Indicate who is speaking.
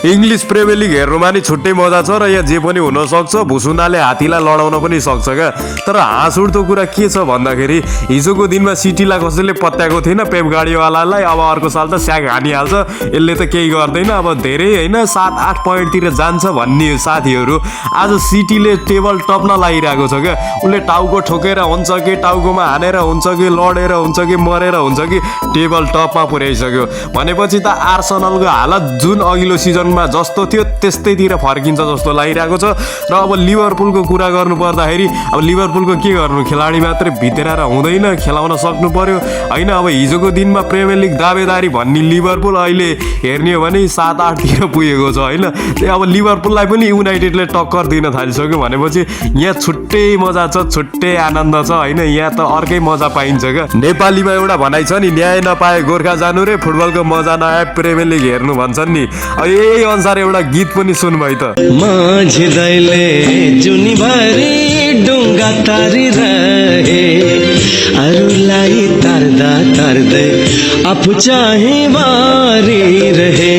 Speaker 1: English premier league हेर्नुमा नि छुट्टै मजा छ र यहाँ जे पनि हुन सक्छ। भुसुन्डाले हात्तीलाई लडाउन पनि सक्छ क्या। तर हाँस उठ्दो कुरा के छ भन्दाखेरि हिजोको दिनमा सिटीलाई कसैले पत्याएको थिएन पेप गार्डियोलालाई। अब अर्को साल त स्याक हानिहाल्छ, यसले त केही गर्दैन। अब धेरै होइन 7-8 पोइन्टतिर जान्छ भन्ने साथीहरू आज सिटीले टेबल टप्न लागिरहेको छ क्या। उसले टाउको ठोकेर हुन्छ कि टाउकोमा हानेर हुन्छ कि लडेर हुन्छ कि मरेर हुन्छ कि टेबल टपमा पुर्याइसक्यो भनेपछि त आर्सेनलको हालत जुन अघिल्लो सिजनमा जस्तो थियो त्यस्तैतिर फर्किन्छ जस्तो लागिरहेको छ। र अब लिभरपुलको कुरा गर्नु पर्दाखेरि अब लिभरपुलको के गर्नु, खेलाडी मात्रै भित्रेर हुँदैन, खेलाउन सक्नु पर्यो होइन। अब हिजोको दिनमा प्रिमियर लिग दावेदारी भन्ने लिभरपुल अहिले हेर्ने हो भने 7-8 तिर पुगेको छ होइन। अब लिभरपुललाई पनि युनाइटेडले टक्कर दिन थालिसक्यो भनेपछि यहाँ छुट्टै मजा छ, छुट्टै आनन्द छ होइन। यहाँ त अर्कै मजा पाइन्छ क्या। नेपालीमा एउटा भनाइ छ नि, न्याय नपाए गोर्खा जानु रे, फुटबलको मजा नआए प्रिमियर लिग हेर्नु भन्छन् नि। यही अनुसार एउटा गीत पनि सुन भाइ त।
Speaker 2: माझदैले जुनीभरि डुङ्गा तारिरहे, अरूलाई तार्दा तार्दै आफू चाहिँ मारिरहे।